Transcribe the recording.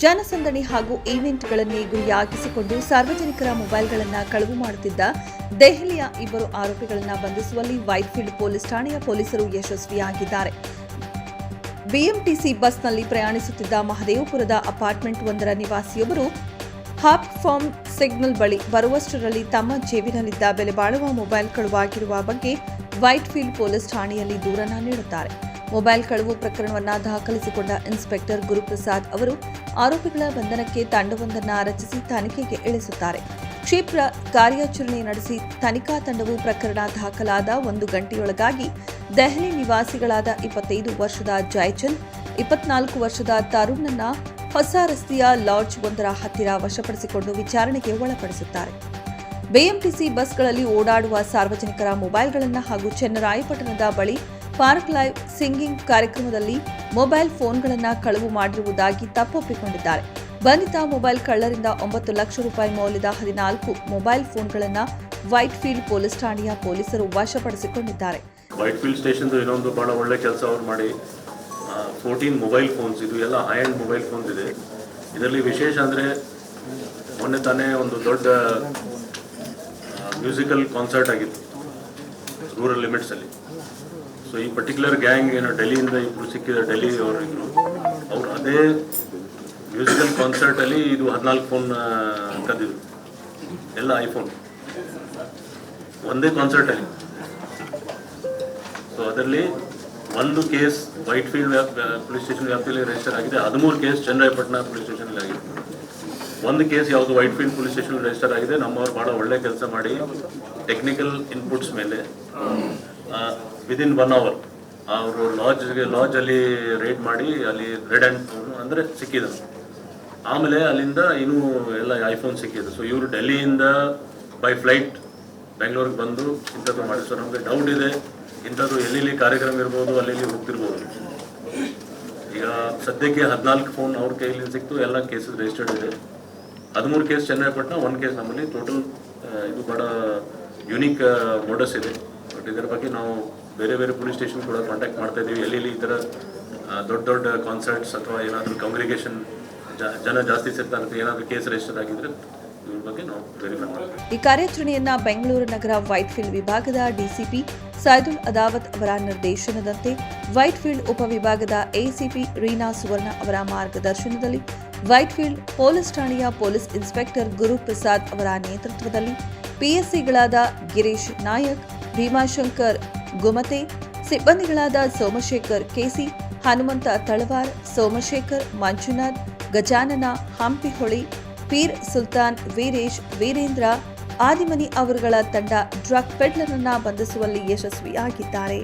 ಜನಸಂದಣಿ ಹಾಗೂ ಈವೆಂಟ್ಗಳನ್ನೇ ಗುರಿಯಾಗಿಸಿಕೊಂಡು ಸಾರ್ವಜನಿಕರ ಮೊಬೈಲ್ಗಳನ್ನು ಕಳವು ಮಾಡುತ್ತಿದ್ದ ದೆಹಲಿಯ ಇಬ್ಬರು ಆರೋಪಿಗಳನ್ನು ಬಂಧಿಸುವಲ್ಲಿ ವೈಟ್ಫೀಲ್ಡ್ ಪೊಲೀಸ್ ಠಾಣೆಯ ಪೊಲೀಸರು ಯಶಸ್ವಿಯಾಗಿದ್ದಾರೆ. ಬಿಎಂಟಿಸಿ ಬಸ್ನಲ್ಲಿ ಪ್ರಯಾಣಿಸುತ್ತಿದ್ದ ಮಹದೇವಪುರದ ಅಪಾರ್ಟ್ಮೆಂಟ್ ಒಂದರ ನಿವಾಸಿಯೊಬ್ಬರು ಹಾಪ್ ಫಾರ್ಮ್ ಸಿಗ್ನಲ್ ಬಳಿ ಬರುವಷ್ಟರಲ್ಲಿ ತಮ್ಮ ಜೇಬಿನಲ್ಲಿದ್ದ ಬೆಲೆ ಬಾಳುವ ಮೊಬೈಲ್ ಕಳುವಾಗಿರುವ ಬಗ್ಗೆ ವೈಟ್ಫೀಲ್ಡ್ ಪೊಲೀಸ್ ಠಾಣೆಯಲ್ಲಿ ದೂರನ್ನ ನೀಡುತ್ತಾರೆ. ಮೊಬೈಲ್ ಕಳವು ಪ್ರಕರಣವನ್ನು ದಾಖಲಿಸಿಕೊಂಡ ಇನ್ಸ್ಪೆಕ್ಟರ್ ಗುರುಪ್ರಸಾದ್ ಅವರು ಆರೋಪಿಗಳ ಬಂಧನಕ್ಕೆ ತಂಡವೊಂದನ್ನು ರಚಿಸಿ ತನಿಖೆಗೆ ಇಳಿಸುತ್ತಾರೆ. ಕ್ಷಿಪ್ರ ಕಾರ್ಯಾಚರಣೆ ನಡೆಸಿ ತನಿಖಾ ತಂಡವು ಪ್ರಕರಣ ದಾಖಲಾದ 1 ಗಂಟೆಯೊಳಗಾಗಿ ದೆಹಲಿ ನಿವಾಸಿಗಳಾದ 25 ವರ್ಷದ ಜಯಚಂದ್, 24 ವರ್ಷದ ತರುಣ್ನನ್ನ ಹೊಸ ರಸ್ತೆಯ ಲಾಡ್ಜ್ ಒಂದರ ಹತ್ತಿರ ವಶಪಡಿಸಿಕೊಂಡು ವಿಚಾರಣೆಗೆ ಒಳಪಡಿಸುತ್ತಾರೆ. ಬಿಎಂಟಿಸಿ ಬಸ್ಗಳಲ್ಲಿ ಓಡಾಡುವ ಸಾರ್ವಜನಿಕರ ಮೊಬೈಲ್ಗಳನ್ನು ಹಾಗೂ ಚೆನ್ನರಾಯಪಟ್ಟಣದ ಬಳಿ ಪಾರ್ಕ್ ಲೈವ್ ಸಿಂಗಿಂಗ್ ಕಾರ್ಯಕ್ರಮದಲ್ಲಿ ಮೊಬೈಲ್ ಫೋನ್ಗಳನ್ನು ಕಳವು ಮಾಡಿರುವುದಾಗಿ ತಪ್ಪೊಪ್ಪಿಕೊಂಡಿದ್ದಾರೆ. ಬಂಧಿತ ಮೊಬೈಲ್ ಕಳ್ಳರಿಂದ 9 ಲಕ್ಷ ರೂಪಾಯಿ ಮೌಲ್ಯದ 14 ಮೊಬೈಲ್ ಫೋನ್ಗಳನ್ನು ವೈಟ್ಫೀಲ್ಡ್ ಪೊಲೀಸ್ ಠಾಣೆಯ ಪೊಲೀಸರು ವಶಪಡಿಸಿಕೊಂಡಿದ್ದಾರೆ. ವೈಟ್ಫೀಲ್ಡ್ ಸ್ಟೇಷನ್ ಇನ್ನೊಂದು ಬಹಳ ಒಳ್ಳೆ ಕೆಲಸ ಅವ್ರು ಮಾಡಿ 14 ಮೊಬೈಲ್ ಫೋನ್ಸ್, ಇದು ಎಲ್ಲ ಹೈ ಆ್ಯಂಡ್ ಮೊಬೈಲ್ ಫೋನ್ಸ್ ಇದೆ. ಇದರಲ್ಲಿ ವಿಶೇಷ ಅಂದರೆ ಮೊನ್ನೆ ತಾನೇ ಒಂದು ದೊಡ್ಡ ಮ್ಯೂಸಿಕಲ್ ಕಾನ್ಸರ್ಟ್ ಆಗಿತ್ತು ರೂರಲ್ ಲಿಮಿಟ್ಸಲ್ಲಿ. ಸೊ ಈ ಪರ್ಟಿಕ್ಯುಲರ್ ಗ್ಯಾಂಗ್ ಏನೋ ಡೆಲ್ಲಿಯಿಂದ ಇಬ್ಬರು ಸಿಕ್ಕಿದ ಡೆಲ್ಲಿ ಅವರಿದ್ರು, ಅವರು ಅದೇ ಮ್ಯೂಸಿಕಲ್ ಕಾನ್ಸರ್ಟಲ್ಲಿ ಇದು 14 ಫೋನ್ ಕದ್ದಿದ್ರು, ಎಲ್ಲ ಐಫೋನ್ ಒಂದೇ ಕಾನ್ಸರ್ಟಲ್ಲಿ. ಸೊ ಅದರಲ್ಲಿ ಒಂದು ಕೇಸ್ ವೈಟ್ಫೀಲ್ಡ್ ಪೊಲೀಸ್ ಸ್ಟೇಷನ್ ವ್ಯಾಪ್ತಿಯಲ್ಲಿ ರಿಜಿಸ್ಟರ್ ಆಗಿದೆ, 13 ಕೇಸ್ ಚನ್ನರಾಯಪಟ್ಟಣ ಪೊಲೀಸ್ ಸ್ಟೇಷನಲ್ಲಿ ಆಗಿದೆ. ಒಂದು ಕೇಸ್ ಯಾವುದು ವೈಟ್ಫೀಲ್ಡ್ ಪೊಲೀಸ್ ಸ್ಟೇಷನ್ ರಿಜಿಸ್ಟರ್ ಆಗಿದೆ. ನಮ್ಮವ್ರು ಭಾಳ ಒಳ್ಳೆ ಕೆಲಸ ಮಾಡಿ ಟೆಕ್ನಿಕಲ್ ಇನ್ಪುಟ್ಸ್ ಮೇಲೆ ವಿದಿನ್ 1 hour ಅವರು ಲಾಡ್ಜಲ್ಲಿ ರೇಡ್ ಮಾಡಿ ಅಲ್ಲಿ ರೆಡ್ ಹ್ಯಾಂಡ್ ಅಂದರೆ ಸಿಕ್ಕಿದನು. ಆಮೇಲೆ ಅಲ್ಲಿಂದ ಇನ್ನೂ ಎಲ್ಲ ಐಫೋನ್ ಸಿಕ್ಕಿದೆ. ಸೊ ಇವರು ಡೆಲ್ಲಿಯಿಂದ ಬೈ ಫ್ಲೈಟ್ ಬೆಂಗಳೂರಿಗೆ ಬಂದು ಇಂಥದ್ದು ಮಾಡಿ. ಸೊ ನಮಗೆ ಡೌಟ್ ಇದೆ ಇಂಥದ್ದು ಎಲ್ಲೆಲ್ಲಿ ಕಾರ್ಯಕ್ರಮ ಇರ್ಬೋದು, ಅಲ್ಲಿ ಹೋಗ್ತಿರ್ಬೋದು. ಈಗ ಸದ್ಯಕ್ಕೆ 14 ಫೋನ್ ಅವ್ರ ಕೈಯಲ್ಲಿ ಸಿಕ್ತು, ಎಲ್ಲ ಕೇಸಸ್ ರಿಜಿಸ್ಟರ್ಡ್ ಇದೆ. 13 ಕೇಸ್ ಚನ್ನರಾಯಪಟ್ಟಣ, 1 ಕೇಸ್ ನಮ್ಮಲ್ಲಿ. ಟೋಟಲ್ ಇದು ಬಹಳ ಯುನೀಕ್ ಮೋಡಸ್ ಇದೆ. ಬಟ್ ಇದರ ಬಗ್ಗೆ ನಾವು ಬೇರೆ ಬೇರೆ ಪೊಲೀಸ್ ಸ್ಟೇಷನ್ ಕೂಡ ಕಾಂಟ್ಯಾಕ್ಟ್ ಮಾಡ್ತಾ ಇದ್ದೀವಿ. ಎಲ್ಲೆಲ್ಲಿ ಈ ಥರ ದೊಡ್ಡ ದೊಡ್ಡ ಕಾನ್ಸರ್ಟ್ಸ್ ಅಥವಾ ಏನಾದರೂ ಕಾಂಗ್ರಿಗೇಷನ್ ಜನ ಜಾಸ್ತಿ ಸೇರ್ತಾರಂತ ಏನಾದರೂ ಕೇಸ್ ರಿಜಿಸ್ಟರ್ ಆಗಿದ್ರೆ ಇದ್ರ ಬಗ್ಗೆ ನಾವು ವೆರಿಫೈ ಮಾಡ್ತೀವಿ. ಈ ಕಾರ್ಯಾಚರಣೆಯನ್ನ ಬೆಂಗಳೂರು ನಗರ ವೈಟ್ಫೀಲ್ಡ್ ವಿಭಾಗದ ಡಿಸಿಪಿ ಸೈದುಲ್ ಅದಾವತ್ ಅವರ ನಿರ್ದೇಶನದಂತೆ ವೈಟ್ಫೀಲ್ಡ್ ಉಪವಿಭಾಗದ ಎಸಿಪಿ ರೀನಾ ಸುವರ್ಣ ಅವರ ಮಾರ್ಗದರ್ಶನದಲ್ಲಿ ವೈಟ್ಫೀಲ್ಡ್ ಪೊಲೀಸ್ ಠಾಣೆಯ ಪೊಲೀಸ್ ಇನ್ಸ್ಪೆಕ್ಟರ್ ಗುರುಪ್ರಸಾದ್ ಅವರ ನೇತೃತ್ವದಲ್ಲಿ ಪಿಎಸ್ಸಿಗಳಾದ ಗಿರೀಶ್ ನಾಯಕ್, ಭೀಮಾಶಂಕರ್ ಗುಮತೆ, ಸಿಬ್ಬಂದಿಗಳಾದ ಸೋಮಶೇಖರ್ ಕೆಸಿ, ಹನುಮಂತ ತಳವಾರ್, ಸೋಮಶೇಖರ್, ಮಂಜುನಾಥ್, ಗಜಾನನ ಹಂಪಿಹೊಳಿ, ಪೀರ್ ಸುಲ್ತಾನ್, ವೀರೇಶ್, ವೀರೇಂದ್ರ, ಆದಿಮನಿ ಅವರುಗಳ ತಂಡ ಡ್ರಗ್ ಪೆಡ್ಲರ್ ಅನ್ನು ಬಂಧಿಸುವಲ್ಲಿ ಯಶಸ್ವಿಯಾಗಿದ್ದಾರೆ.